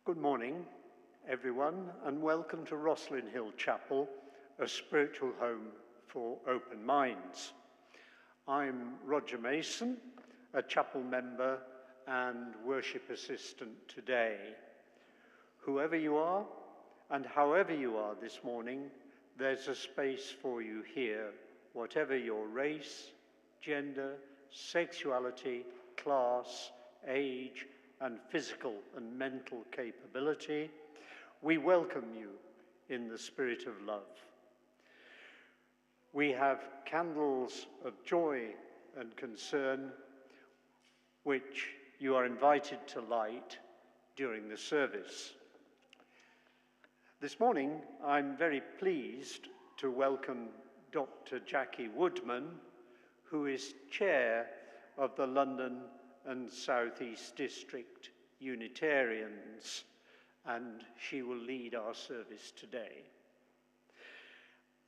Good morning, everyone, and welcome to Rosslyn Hill Chapel, a spiritual home for open minds. I'm Roger Mason, a chapel member and worship assistant today. Whoever you are and however you are this morning, there's a space for you here, whatever your race, gender, sexuality, class, age, and physical and mental capability. We welcome you in the spirit of love. We have candles of joy and concern, which you are invited to light during the service. This morning, I'm very pleased to welcome Dr Jacqueline Woodman, who is chair of the London and South East District Unitarians, and she will lead our service today.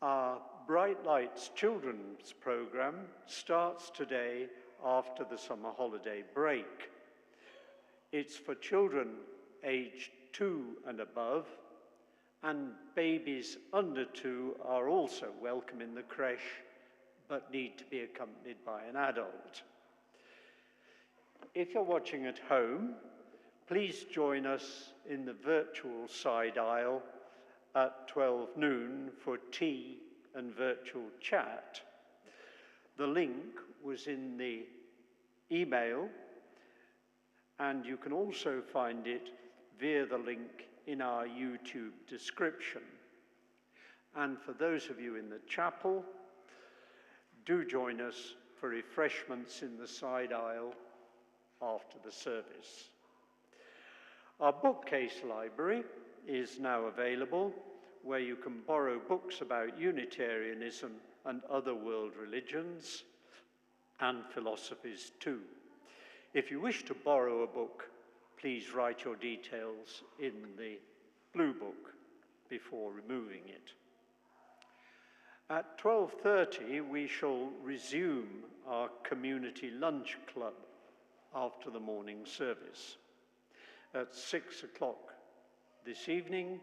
Our Bright Lights Children's Programme starts today after the summer holiday break. It's for children aged 2 and above, and babies under 2 are also welcome in the creche, but need to be accompanied by an adult. If you're watching at home, please join us in the virtual side aisle at 12 noon for tea and virtual chat. The link was in the email, and you can also find it via the link in our YouTube description. And for those of you in the chapel, do join us for refreshments in the side aisle after the service. Our bookcase library is now available, where you can borrow books about Unitarianism and other world religions and philosophies too. If you wish to borrow a book, please write your details in the blue book before removing it. At 12:30, we shall resume our community lunch club after the morning service. At 6 o'clock this evening,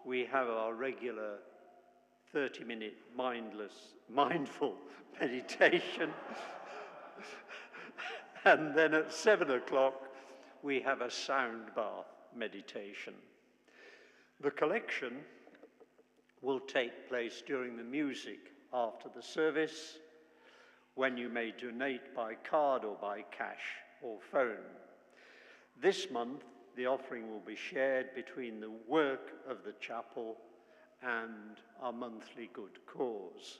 we have our regular 30-minute mindful meditation. And then at 7 o'clock, we have a sound bath meditation. The collection will take place during the music after the service, when you may donate by card or by cash or phone. This month, the offering will be shared between the work of the chapel and our monthly good cause.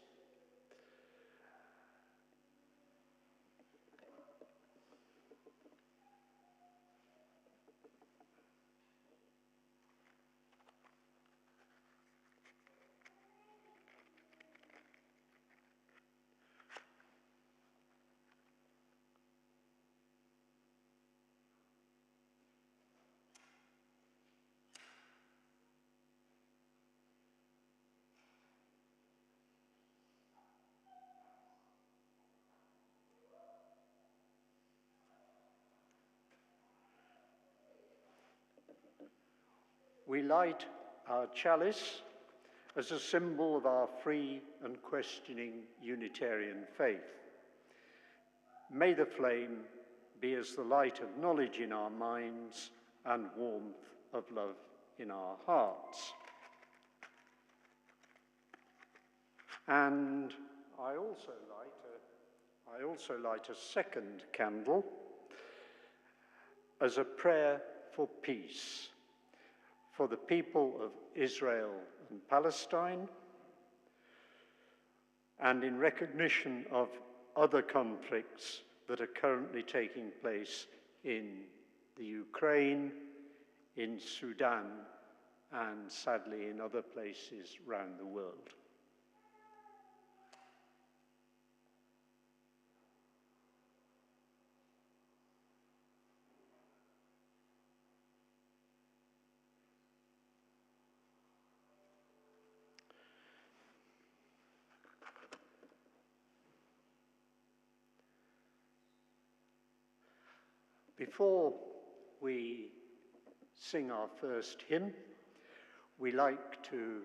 We light our chalice as a symbol of our free and questioning Unitarian faith. May the flame be as the light of knowledge in our minds and warmth of love in our hearts. And I also light a second candle as a prayer for peace, for the people of Israel and Palestine, and in recognition of other conflicts that are currently taking place in the Ukraine, in Sudan, and sadly in other places around the world. Before we sing our first hymn. We like to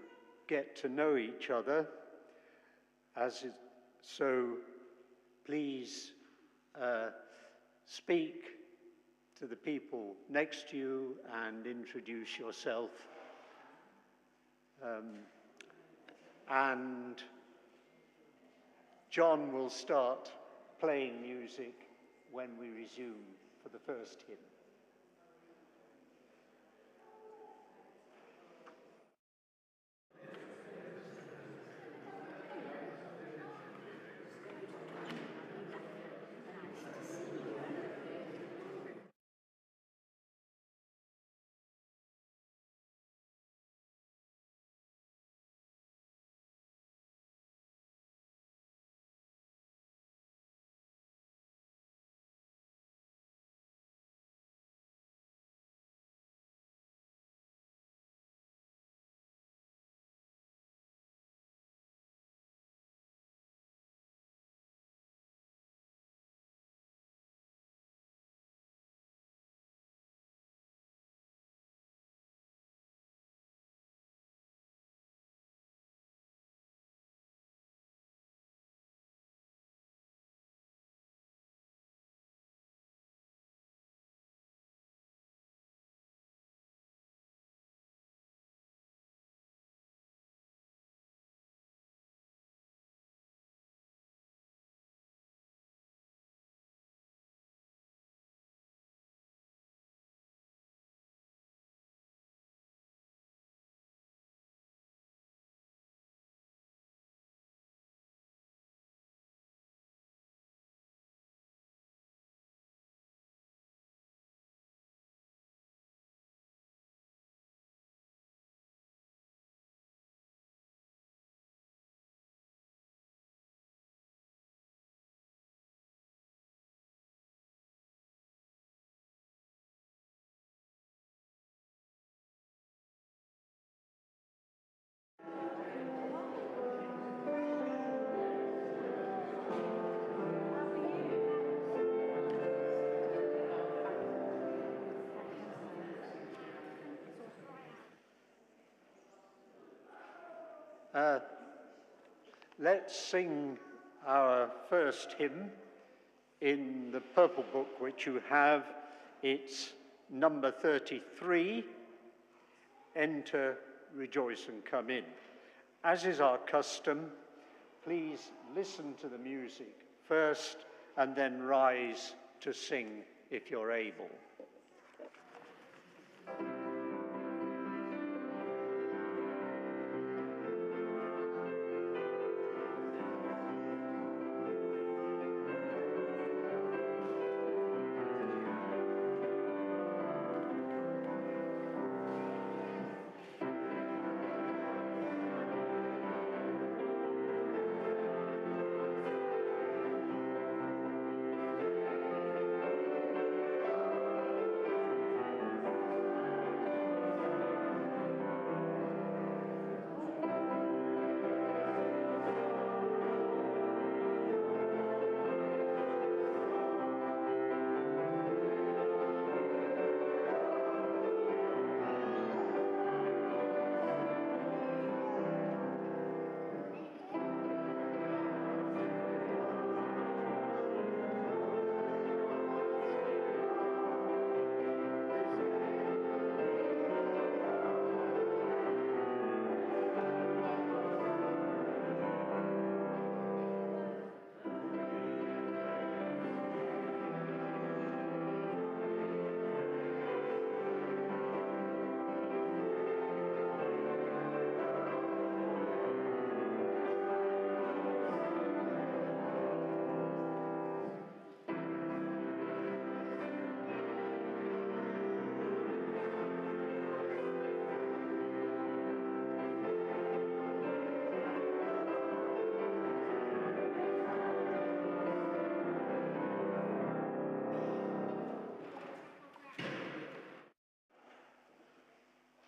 get to know each other, so please speak to the people next to you and introduce yourself. And John will start playing music when we resume for the first hymn. Let's sing our first hymn in the purple book which you have. It's number 33, Enter, Rejoice and Come In. As is our custom, please listen to the music first and then rise to sing if you're able.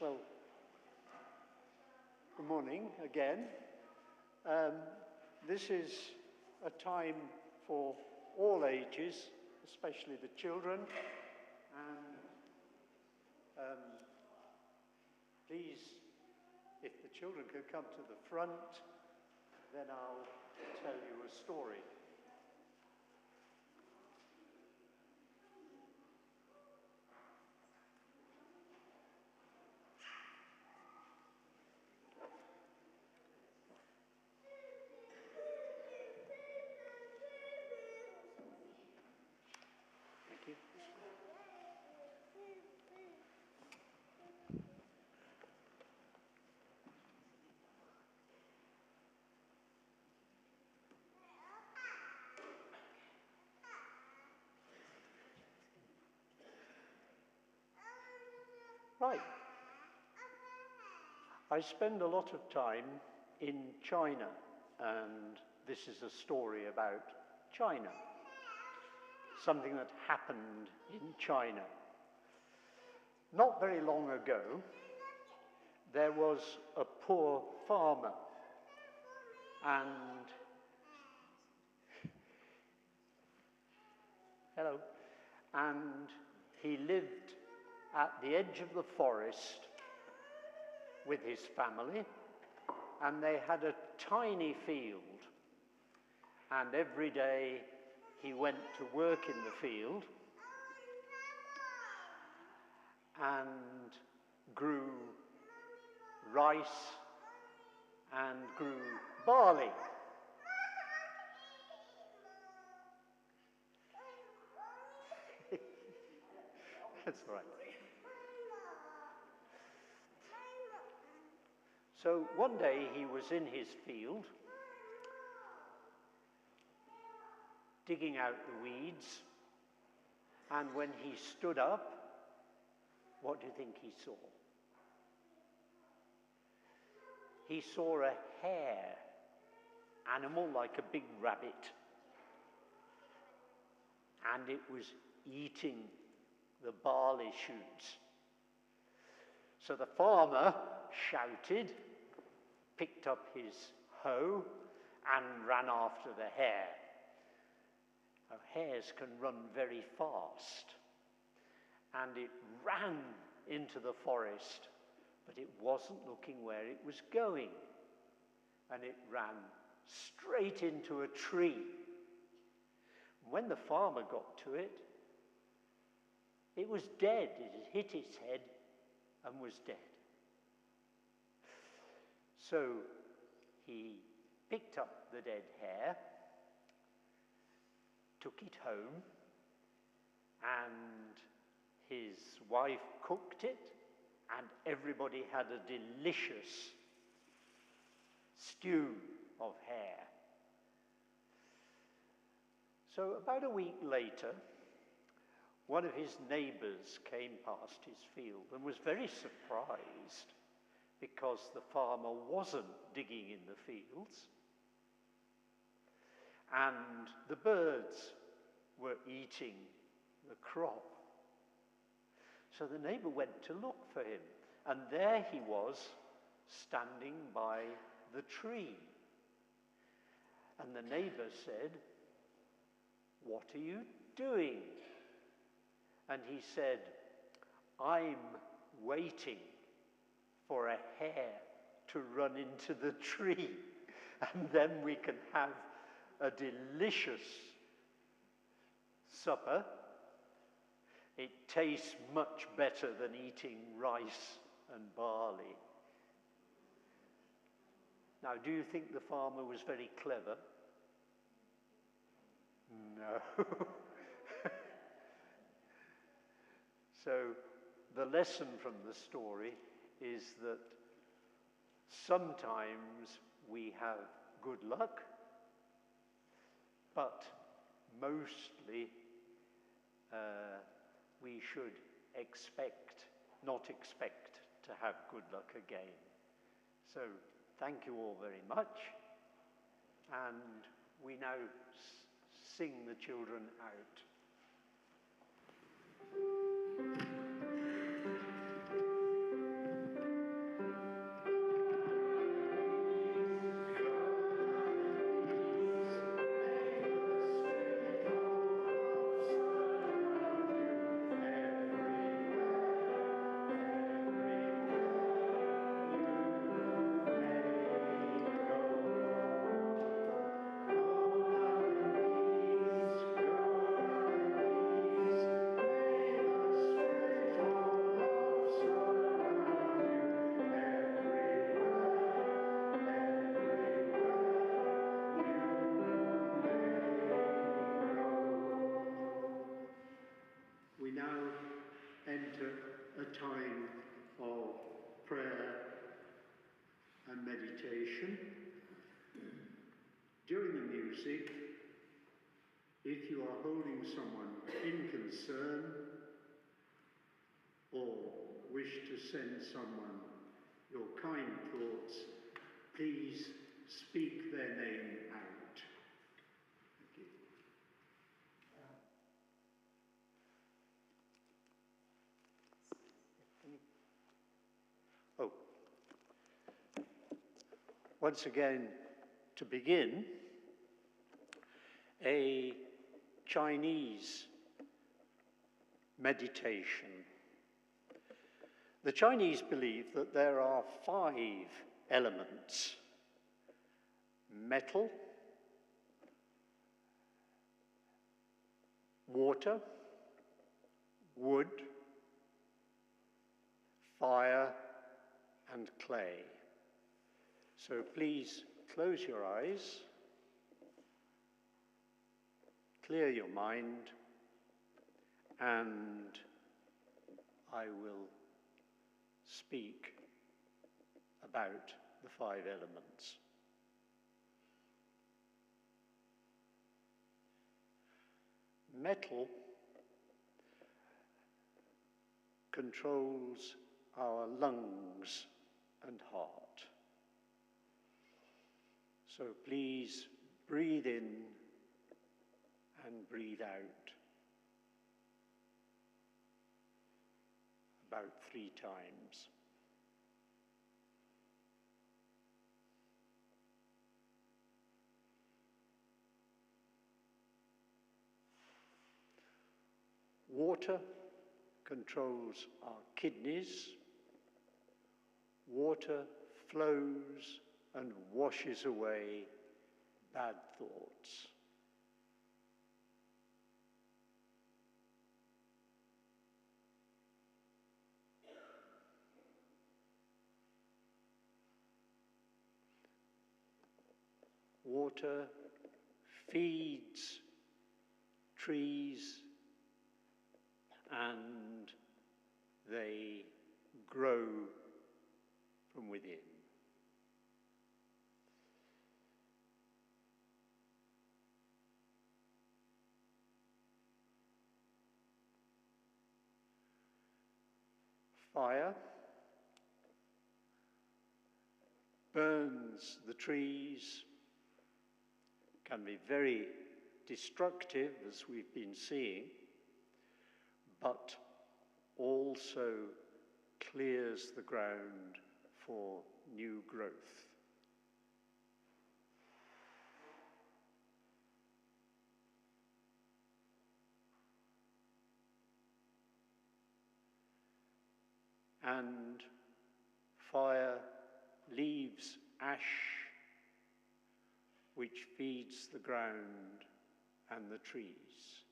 Well, good morning again. This is a time for all ages, especially the children, Um, please, if the children could come to the front, then I'll tell you a story. Thank you. Right. I spend a lot of time in China, and this is a story about China, something that happened in China. Not very long ago, there was a poor farmer, and he lived at the edge of the forest with his family, and they had a tiny field, and every day he went to work in the field and grew rice and grew barley. That's right. So one day he was in his field, digging out the weeds, and when he stood up, what do you think he saw? He saw a hare, animal like a big rabbit, and it was eating the barley shoots. So the farmer shouted, picked up his hoe, and ran after the hare. Now, hares can run very fast, and it ran into the forest, but it wasn't looking where it was going, and it ran straight into a tree. When the farmer got to it, it was dead. It had hit its head and was dead. So he picked up the dead hare, took it home, and his wife cooked it, and everybody had a delicious stew of hare. So about a week later, one of his neighbors came past his field and was very surprised because the farmer wasn't digging in the fields, and the birds were eating the crop. So the neighbor went to look for him, and there he was, standing by the tree. And the neighbor said, "What are you doing?" And he said, "I'm waiting for a hare to run into the tree, and then we can have a delicious supper. It tastes much better than eating rice and barley." Now, do you think the farmer was very clever? No. So the lesson from the story is that sometimes we have good luck, but mostly we should not expect to have good luck again. So thank you all very much, and we now sing the children out. someone in concern or wish to send someone your kind thoughts, please speak their name out. Thank you. Oh. Once again, to begin, a Chinese meditation. The Chinese believe that there are 5 elements: metal, water, wood, fire, and clay. So please close your eyes, clear your mind, and I will speak about the 5 elements. Metal controls our lungs and heart. So please breathe in and breathe out about 3 times. Water controls our kidneys. Water flows and washes away bad thoughts. Water feeds trees and they grow from within. Fire burns the trees, can be very destructive, as we've been seeing, but also clears the ground for new growth. And fire leaves ash, which feeds the ground and the trees.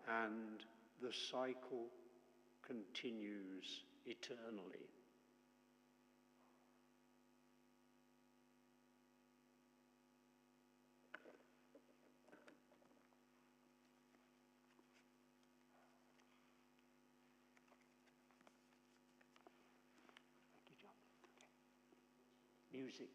And the cycle continues eternally. Music.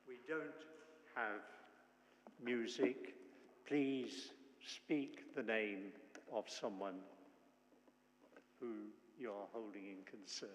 We don't have music. Please speak the name of someone who you are holding in concern.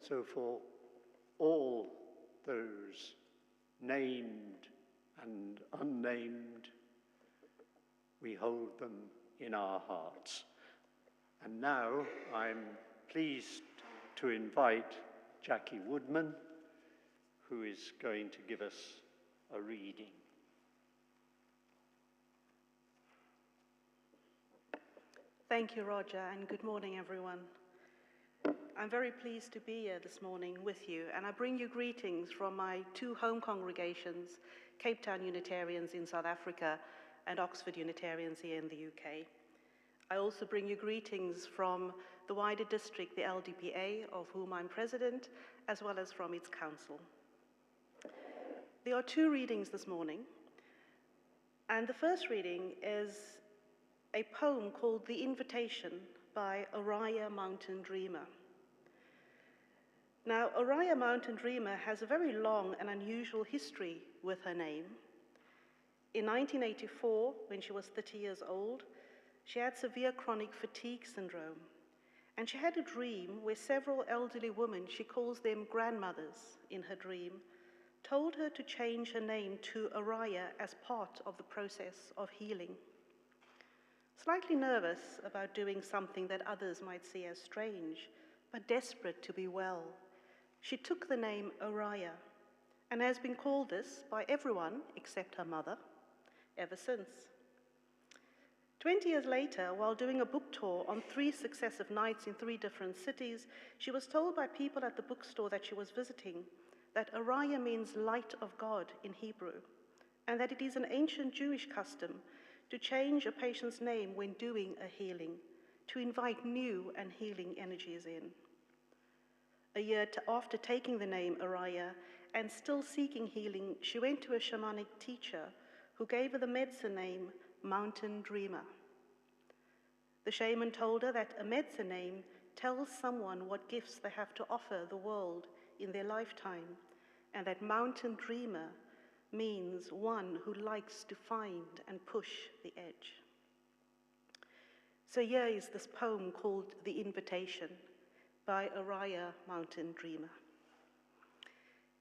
So for all those named and unnamed, we hold them in our hearts. And now I'm pleased to invite Jackie Woodman, who is going to give us a reading. Thank you, Roger, and good morning, everyone. I'm very pleased to be here this morning with you, and I bring you greetings from my two home congregations, Cape Town Unitarians in South Africa and Oxford Unitarians here in the UK. I also bring you greetings from the wider district, the LDPA, of whom I'm president, as well as from its council. There are two readings this morning, and the first reading is a poem called The Invitation by Oriah Mountain Dreamer. Now, Oriah Mountain Dreamer has a very long and unusual history with her name. In 1984, when she was 30 years old, she had severe chronic fatigue syndrome, and she had a dream where several elderly women, she calls them grandmothers in her dream, told her to change her name to Oriah as part of the process of healing. Slightly nervous about doing something that others might see as strange, but desperate to be well, she took the name Oriah and has been called this by everyone except her mother ever since. 20 years later, while doing a book tour on 3 successive nights in 3 different cities, she was told by people at the bookstore that she was visiting that Oriah means light of God in Hebrew, and that it is an ancient Jewish custom to change a patient's name when doing a healing, to invite new and healing energies in. A year after taking the name Oriah and still seeking healing, she went to a shamanic teacher who gave her the medicine name Mountain Dreamer. The shaman told her that a medicine name tells someone what gifts they have to offer the world in their lifetime, and that Mountain Dreamer means one who likes to find and push the edge. So here is this poem called The Invitation by Oriah Mountain Dreamer.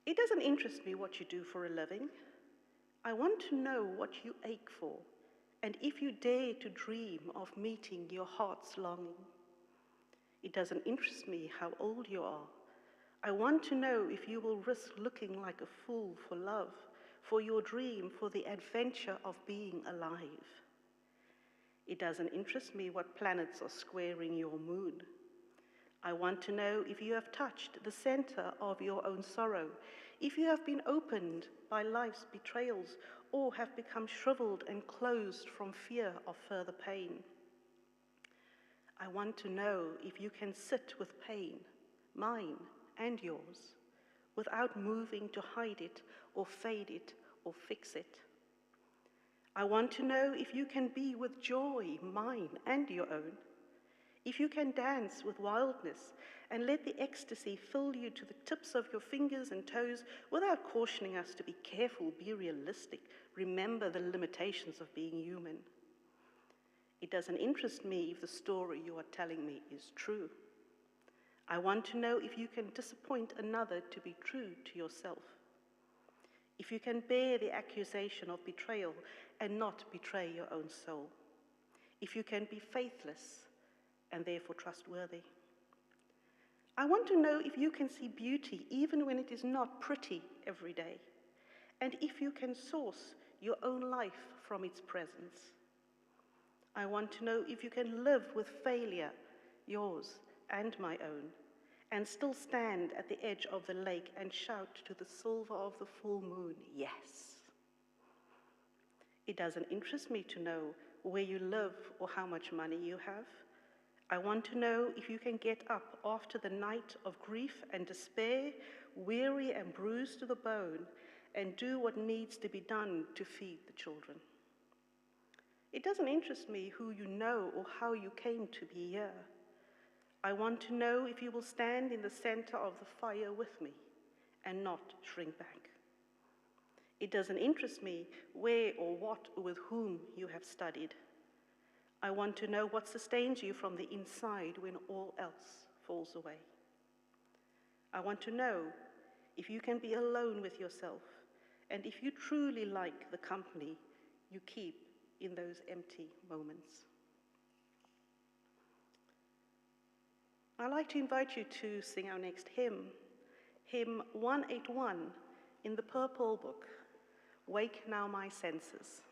It doesn't interest me what you do for a living. I want to know what you ache for, and if you dare to dream of meeting your heart's longing. It doesn't interest me how old you are. I want to know if you will risk looking like a fool for love, for your dream, for the adventure of being alive. It doesn't interest me what planets are squaring your moon. I want to know if you have touched the center of your own sorrow, if you have been opened by life's betrayals, or have become shriveled and closed from fear of further pain. I want to know if you can sit with pain, mine and yours, without moving to hide it or fade it or fix it. I want to know if you can be with joy, mine and your own, if you can dance with wildness and let the ecstasy fill you to the tips of your fingers and toes without cautioning us to be careful, be realistic, remember the limitations of being human. It doesn't interest me if the story you are telling me is true. I want to know if you can disappoint another to be true to yourself. If you can bear the accusation of betrayal and not betray your own soul. If you can be faithless and therefore trustworthy. I want to know if you can see beauty even when it is not pretty every day, and if you can source your own life from its presence. I want to know if you can live with failure, yours and my own, and still stand at the edge of the lake and shout to the silver of the full moon, yes. It doesn't interest me to know where you live or how much money you have. I want to know if you can get up after the night of grief and despair, weary and bruised to the bone, and do what needs to be done to feed the children. It doesn't interest me who you know or how you came to be here. I want to know if you will stand in the center of the fire with me and not shrink back. It doesn't interest me where or what or with whom you have studied. I want to know what sustains you from the inside when all else falls away. I want to know if you can be alone with yourself and if you truly like the company you keep in those empty moments. I'd like to invite you to sing our next hymn, hymn 181 in the Purple Book, Wake Now My Senses.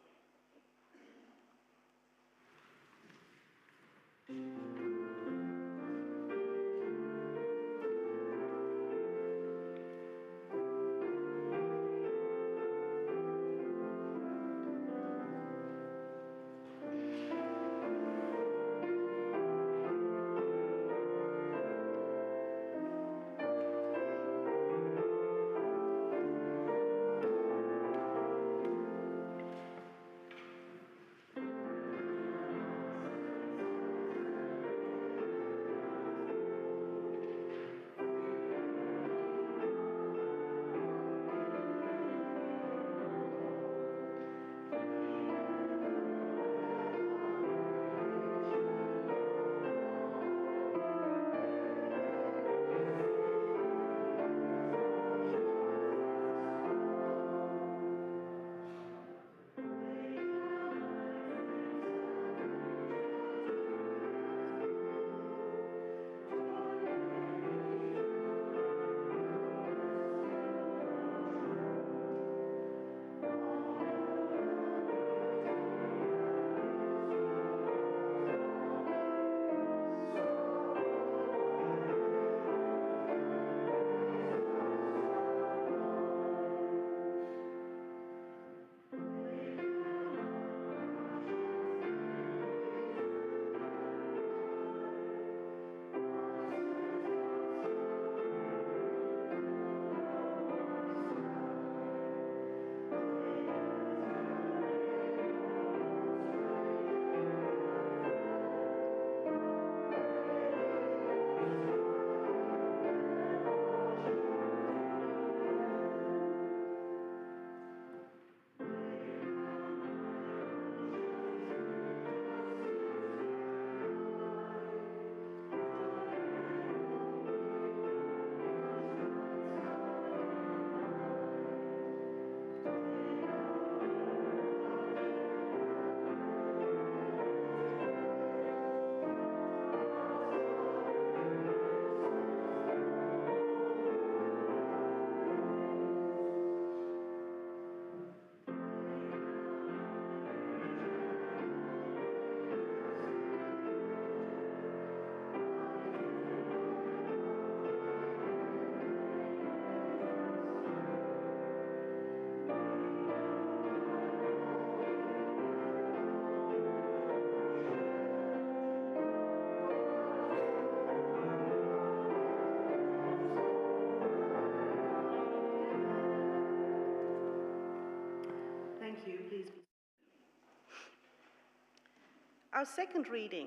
Our second reading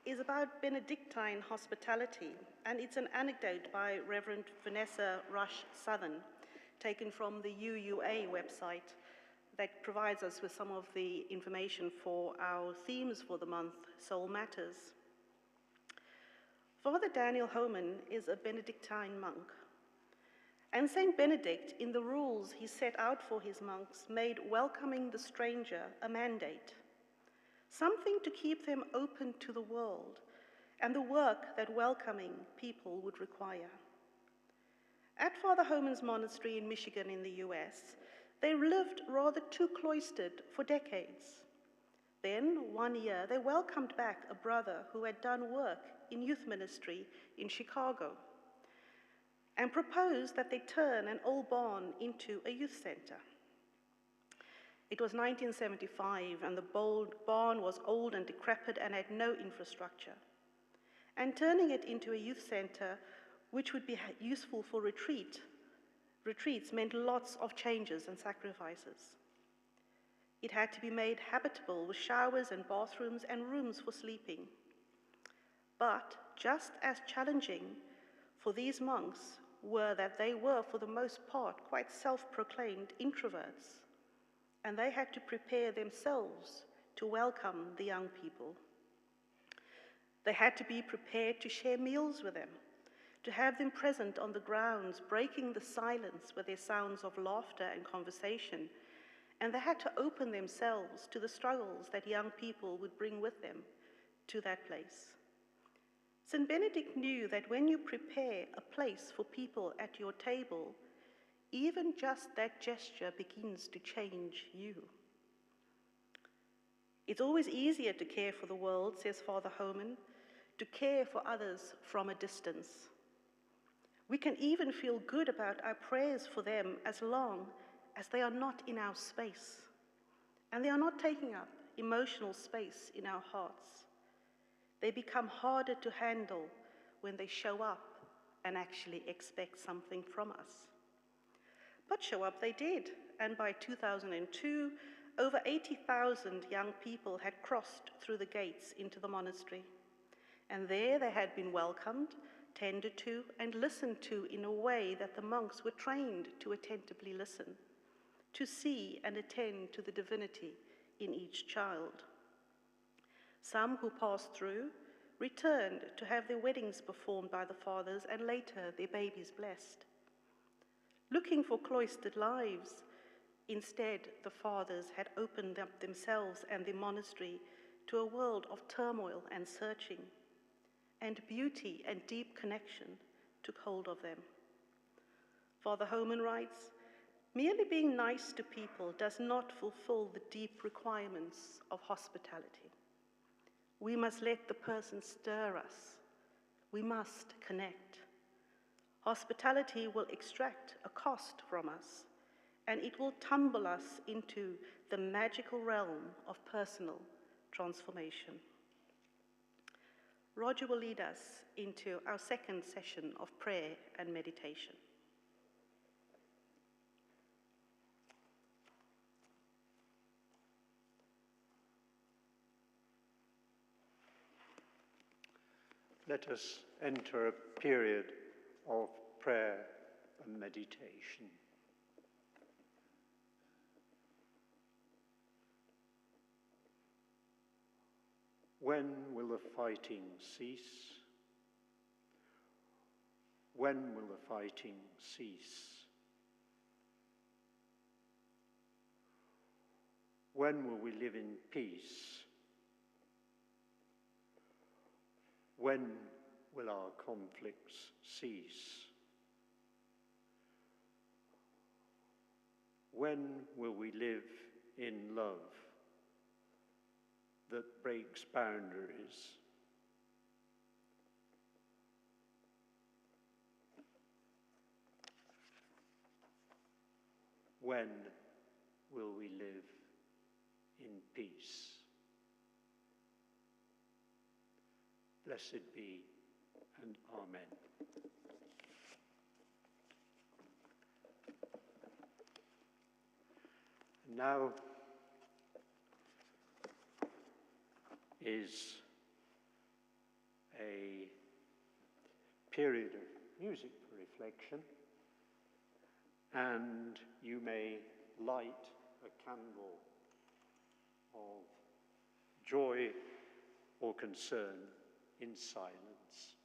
is about Benedictine hospitality, and it's an anecdote by Reverend Vanessa Rush Southern, taken from the UUA website that provides us with some of the information for our themes for the month, Soul Matters. Father Daniel Homan is a Benedictine monk, and Saint Benedict, in the rules he set out for his monks, made welcoming the stranger a mandate, something to keep them open to the world and the work that welcoming people would require. At Father Homan's monastery in Michigan in the US, they lived rather too cloistered for decades. Then, one year, they welcomed back a brother who had done work in youth ministry in Chicago and proposed that they turn an old barn into a youth center. It was 1975, and the barn was old and decrepit and had no infrastructure. And turning it into a youth center, which would be useful for retreats, meant lots of changes and sacrifices. It had to be made habitable with showers and bathrooms and rooms for sleeping. But just as challenging for these monks were that they were, for the most part, quite self-proclaimed introverts, and they had to prepare themselves to welcome the young people. They had to be prepared to share meals with them, to have them present on the grounds, breaking the silence with their sounds of laughter and conversation, and they had to open themselves to the struggles that young people would bring with them to that place. St. Benedict knew that when you prepare a place for people at your table, even just that gesture begins to change you. It's always easier to care for the world, says Father Homan, to care for others from a distance. We can even feel good about our prayers for them as long as they are not in our space and they are not taking up emotional space in our hearts. They become harder to handle when they show up and actually expect something from us. But show up they did, and by 2002, over 80,000 young people had crossed through the gates into the monastery. And there they had been welcomed, tended to, and listened to in a way that the monks were trained to attentively listen, to see and attend to the divinity in each child. Some who passed through returned to have their weddings performed by the fathers and later their babies blessed. Looking for cloistered lives, instead the fathers had opened up themselves and their monastery to a world of turmoil and searching, and beauty and deep connection took hold of them. Father Homan writes, merely being nice to people does not fulfill the deep requirements of hospitality. We must let the person stir us. We must connect. Hospitality will extract a cost from us, and it will tumble us into the magical realm of personal transformation. Roger will lead us into our second session of prayer and meditation. Let us enter a period of prayer and meditation. When will the fighting cease? When will the fighting cease? When will we live in peace? When will our conflicts cease? When will we live in love that breaks boundaries? When will we live in peace? Blessed be, and Amen. Now is a period of music for reflection, and you may light a candle of joy or concern in silence.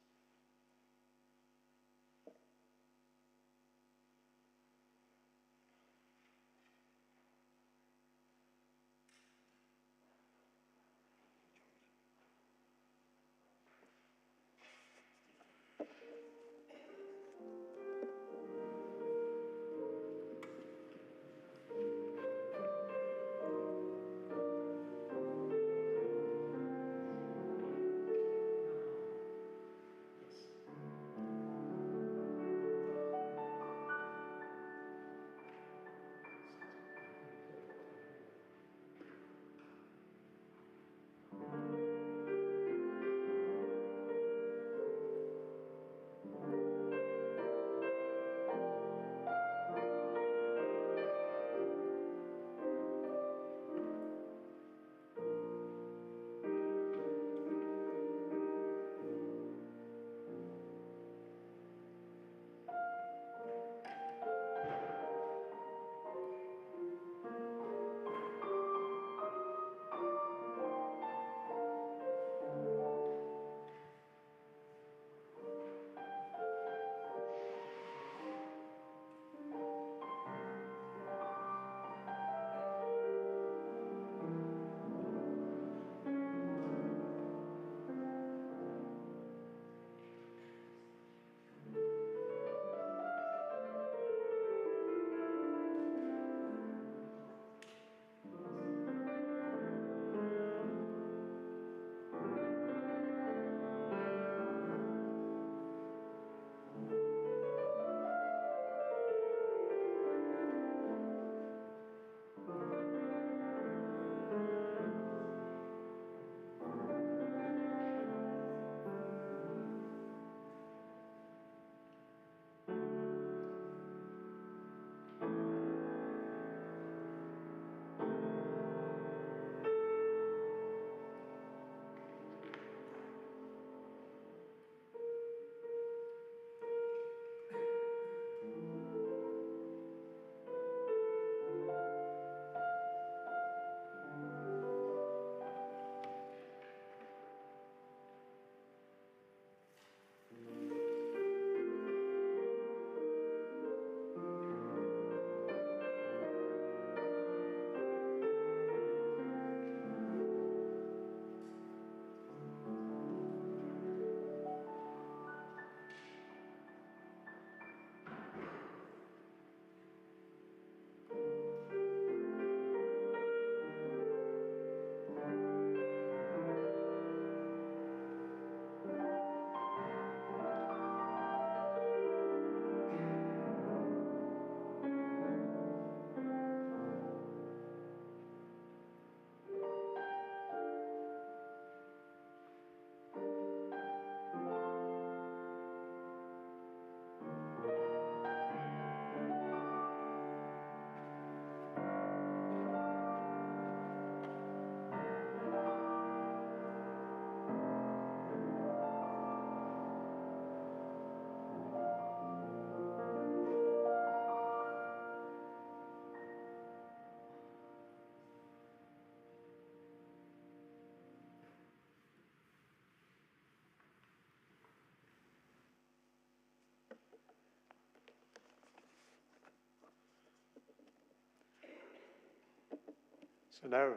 So now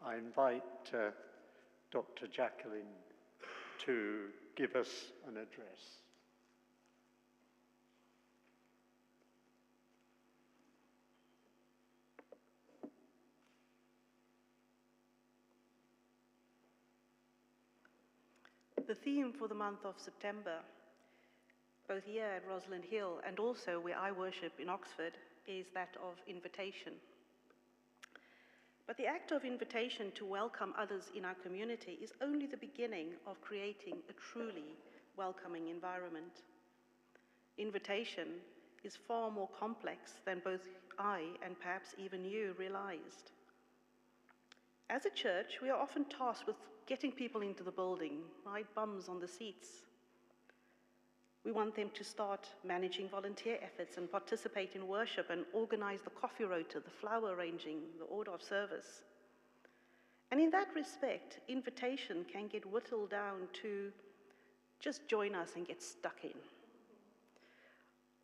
I invite Dr. Jacqueline to give us an address. The theme for the month of September, both here at Rosslyn Hill and also where I worship in Oxford, is that of invitation. But the act of invitation to welcome others in our community is only the beginning of creating a truly welcoming environment. Invitation is far more complex than both I and perhaps even you realized. As a church, we are often tasked with getting people into the building, right? Bums on the seats. We want them to start managing volunteer efforts and participate in worship and organize the coffee rota, the flower arranging, the order of service. And in that respect, invitation can get whittled down to just join us and get stuck in.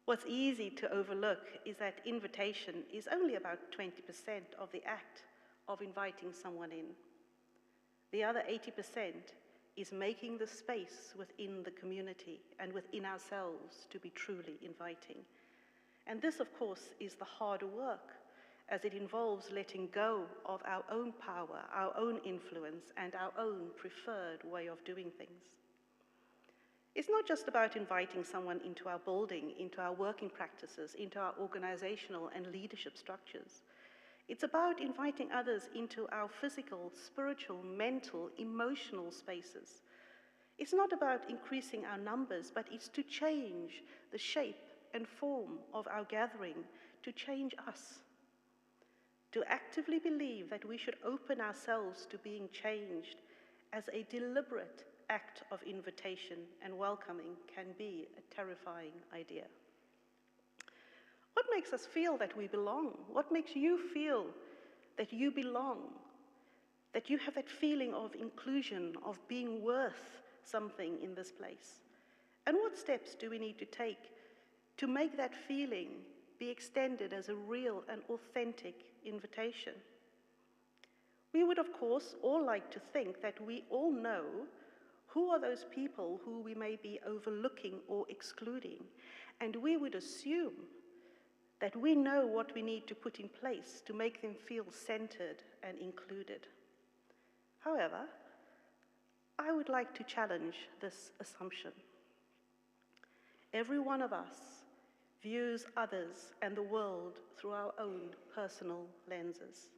What's easy to overlook is that invitation is only about 20% of the act of inviting someone in. The other 80% is making the space within the community and within ourselves to be truly inviting. And this, of course, is the harder work, as it involves letting go of our own power, our own influence, and our own preferred way of doing things. It's not just about inviting someone into our building, into our working practices, into our organizational and leadership structures. It's about inviting others into our physical, spiritual, mental, emotional spaces. It's not about increasing our numbers, but it's to change the shape and form of our gathering, to change us. To actively believe that we should open ourselves to being changed as a deliberate act of invitation and welcoming can be a terrifying idea. What makes us feel that we belong? What makes you feel that you belong? That you have that feeling of inclusion, of being worth something in this place? And what steps do we need to take to make that feeling be extended as a real and authentic invitation? We would, of course, all like to think that we all know who are those people who we may be overlooking or excluding, and we would assume that we know what we need to put in place to make them feel centered and included. However, I would like to challenge this assumption. Every one of us views others and the world through our own personal lenses.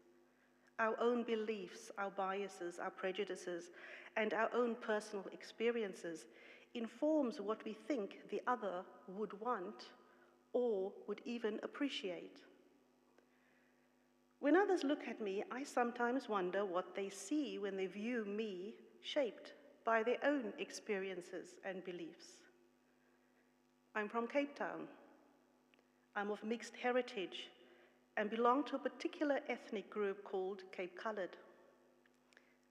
Our own beliefs, our biases, our prejudices, and our own personal experiences informs what we think the other would want or would even appreciate. When others look at me, I sometimes wonder what they see when they view me shaped by their own experiences and beliefs. I'm from Cape Town. I'm of mixed heritage and belong to a particular ethnic group called Cape Coloured.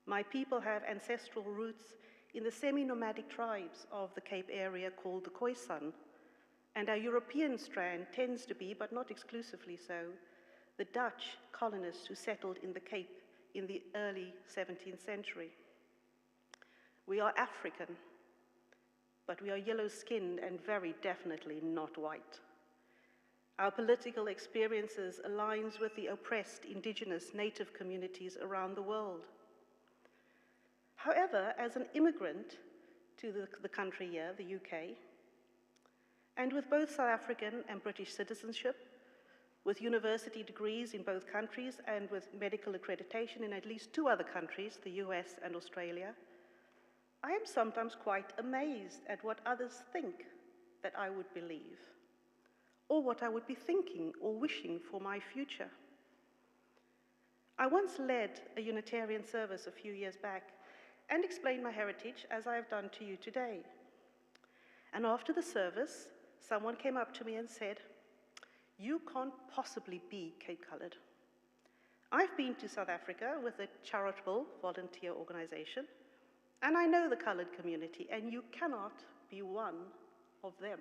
My people have ancestral roots in the semi-nomadic tribes of the Cape area called the Khoisan, and our European strand tends to be, but not exclusively so, the Dutch colonists who settled in the Cape in the early 17th century. We are African, but we are yellow-skinned and very definitely not white. Our political experiences aligns with the oppressed indigenous native communities around the world. However, as an immigrant to the country here, the UK, and with both South African and British citizenship, with university degrees in both countries and with medical accreditation in at least 2 other countries, the US and Australia, I am sometimes quite amazed at what others think that I would believe, or what I would be thinking or wishing for my future. I once led a Unitarian service a few years back and explained my heritage as I have done to you today. And after the service, someone came up to me and said, "You can't possibly be Cape Coloured. I've been to South Africa with a charitable volunteer organization, and I know the coloured community, and you cannot be one of them."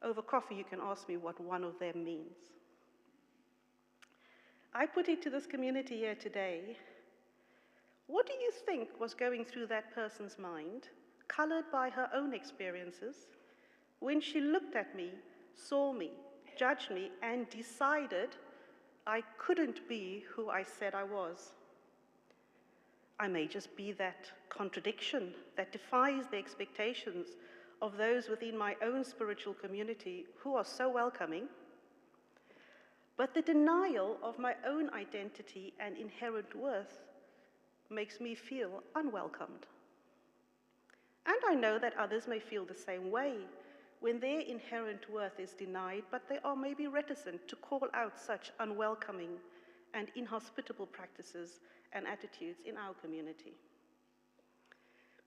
Over coffee, you can ask me what one of them means. I put it to this community here today, what do you think was going through that person's mind, colored by her own experiences, when she looked at me, saw me, judged me, and decided I couldn't be who I said I was? I may just be that contradiction that defies the expectations of those within my own spiritual community who are so welcoming. But the denial of my own identity and inherent worth makes me feel unwelcomed. And I know that others may feel the same way when their inherent worth is denied, but they are maybe reticent to call out such unwelcoming and inhospitable practices and attitudes in our community.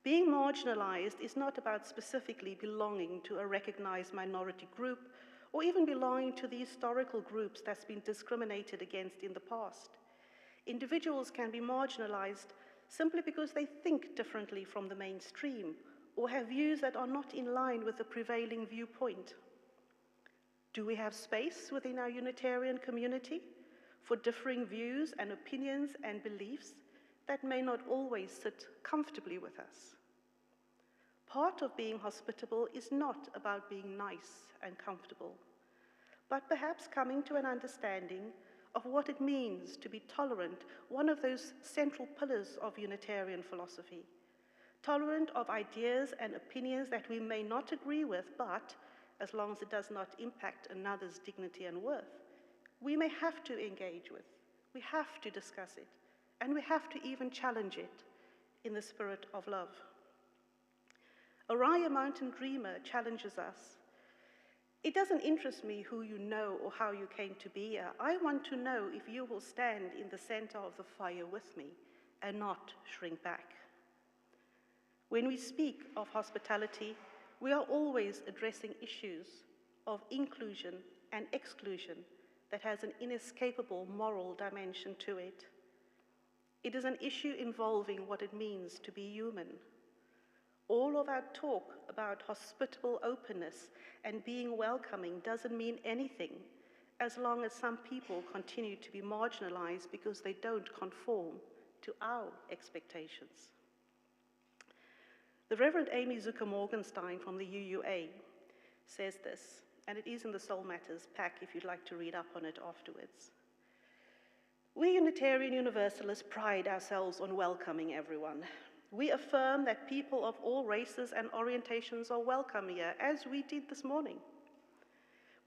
Being marginalized is not about specifically belonging to a recognized minority group or even belonging to the historical groups that's been discriminated against in the past. Individuals can be marginalized simply because they think differently from the mainstream or have views that are not in line with the prevailing viewpoint. Do we have space within our Unitarian community for differing views and opinions and beliefs that may not always sit comfortably with us? Part of being hospitable is not about being nice and comfortable, but perhaps coming to an understanding of what it means to be tolerant, one of those central pillars of Unitarian philosophy. Tolerant of ideas and opinions that we may not agree with, but as long as it does not impact another's dignity and worth, we may have to engage with, we have to discuss it, and we have to even challenge it in the spirit of love. Oriah Mountain Dreamer challenges us. It doesn't interest me who you know or how you came to be here. I want to know if you will stand in the center of the fire with me and not shrink back. When we speak of hospitality, we are always addressing issues of inclusion and exclusion that has an inescapable moral dimension to it. It is an issue involving what it means to be human. All of our talk about hospitable openness and being welcoming doesn't mean anything as long as some people continue to be marginalized because they don't conform to our expectations. The Reverend Amy Zucker Morgenstein from the UUA says this, and it is in the Soul Matters pack if you'd like to read up on it afterwards. We Unitarian Universalists pride ourselves on welcoming everyone. We affirm that people of all races and orientations are welcome here, as we did this morning.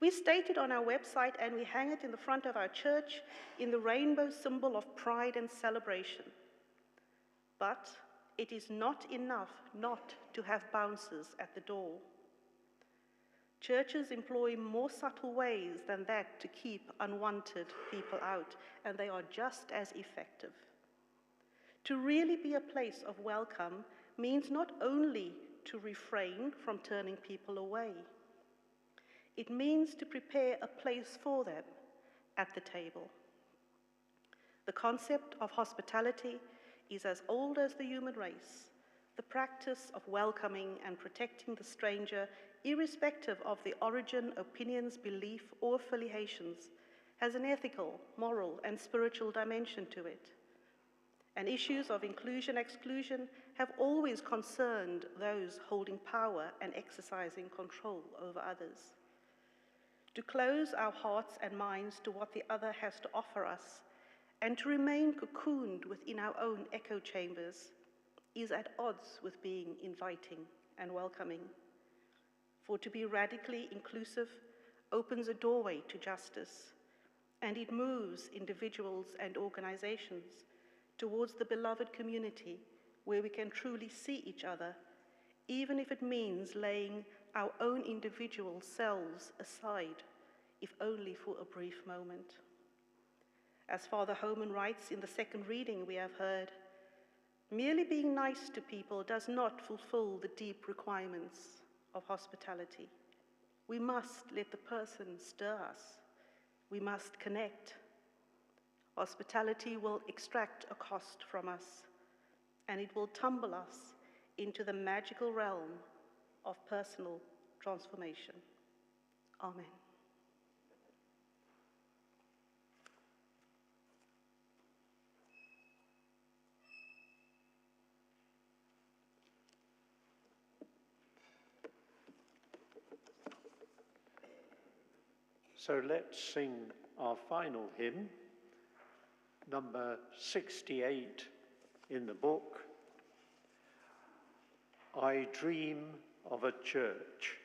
We state it on our website and we hang it in the front of our church in the rainbow symbol of pride and celebration. But it is not enough not to have bouncers at the door. Churches employ more subtle ways than that to keep unwanted people out, and they are just as effective. To really be a place of welcome means not only to refrain from turning people away, it means to prepare a place for them at the table. The concept of hospitality is as old as the human race. The practice of welcoming and protecting the stranger, irrespective of the origin, opinions, belief, or affiliations, has an ethical, moral, and spiritual dimension to it. And issues of inclusion-exclusion have always concerned those holding power and exercising control over others. To close our hearts and minds to what the other has to offer us, and to remain cocooned within our own echo chambers, is at odds with being inviting and welcoming. For to be radically inclusive opens a doorway to justice, and it moves individuals and organizations towards the beloved community where we can truly see each other, even if it means laying our own individual selves aside, if only for a brief moment. As Father Homan writes in the second reading we have heard, merely being nice to people does not fulfill the deep requirements of hospitality. We must let the person stir us. We must connect. Hospitality will extract a cost from us, and it will tumble us into the magical realm of personal transformation. Amen. So let's sing our final hymn, number 68 in the book, I Dream of a Church.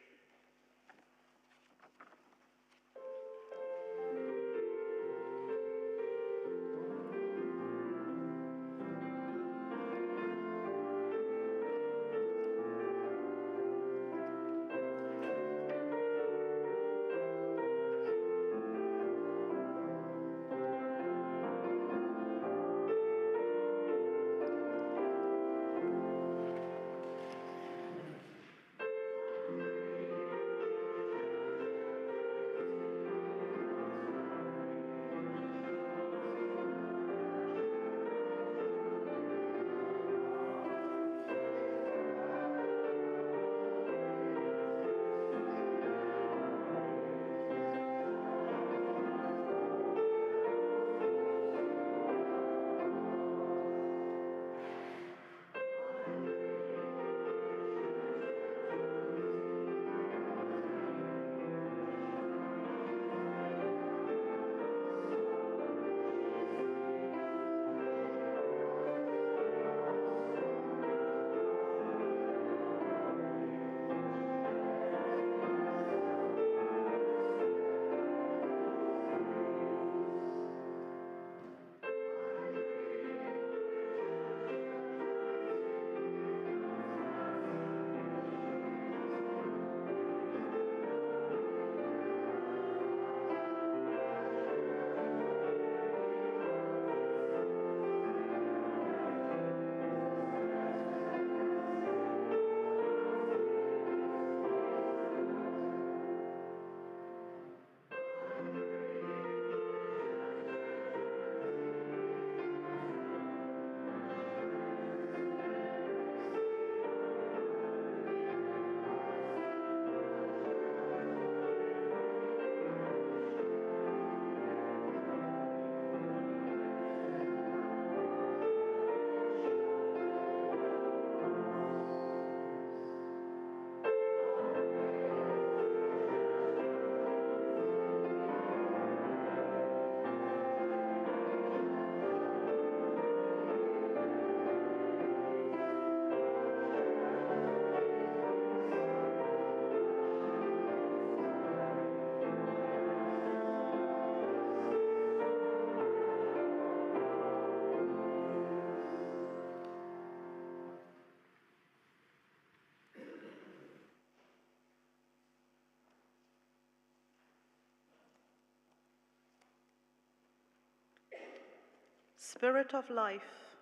Spirit of life,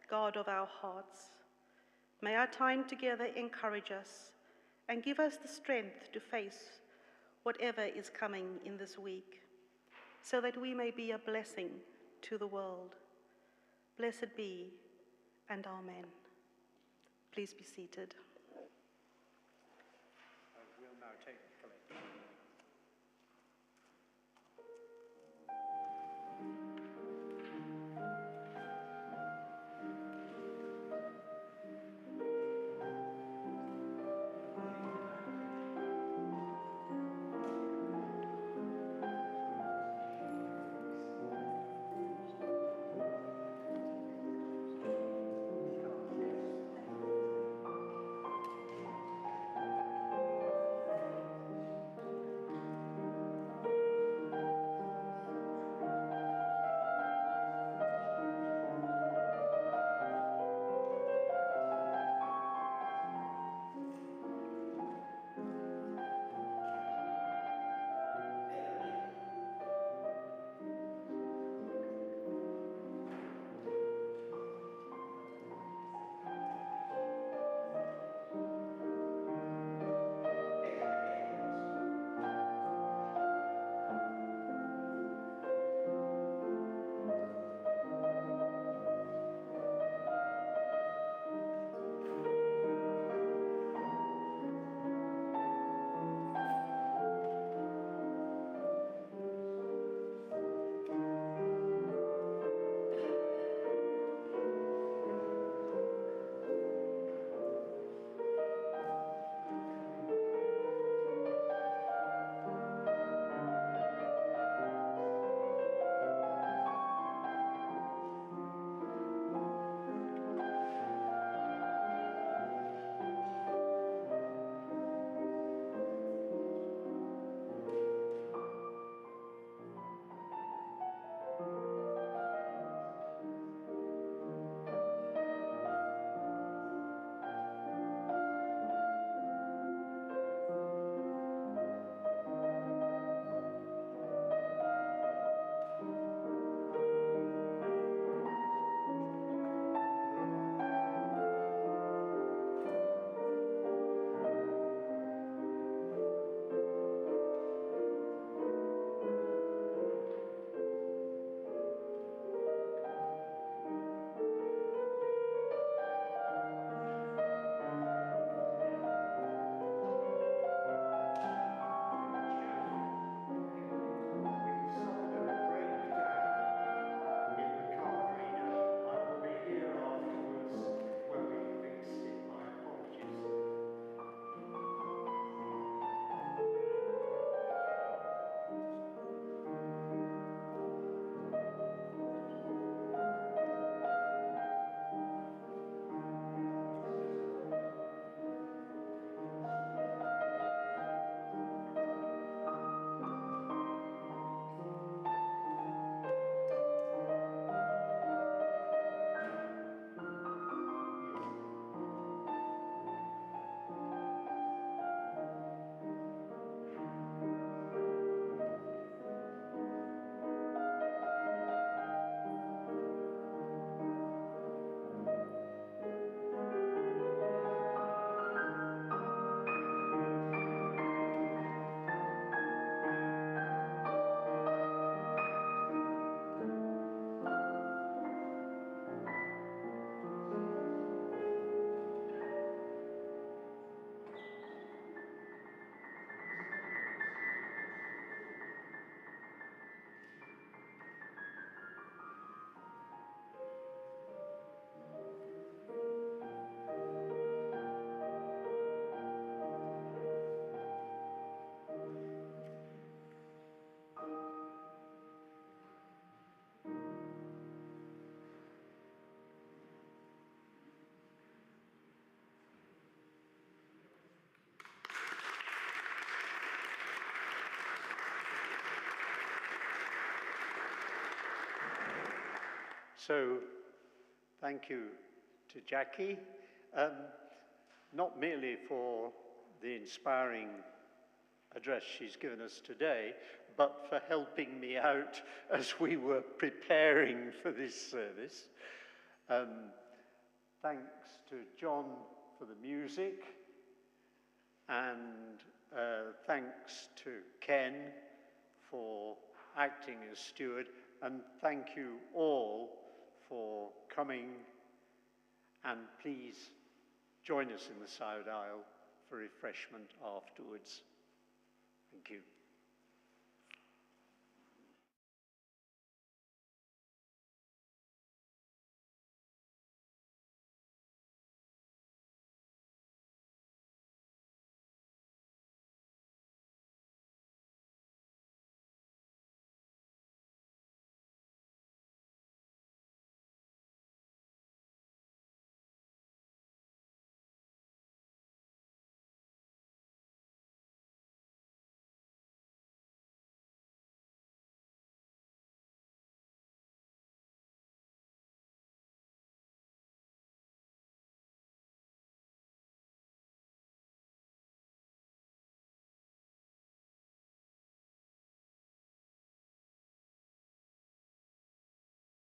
God of our hearts, may our time together encourage us and give us the strength to face whatever is coming in this week, so that we may be a blessing to the world. Blessed be, and amen. Please be seated. We'll now take the collection. So, thank you to Jackie, not merely for the inspiring address she's given us today, but for helping me out as we were preparing for this service. Thanks to John for the music, and thanks to Ken for acting as steward, and thank you all for coming, and please join us in the side aisle for refreshment afterwards. Thank you.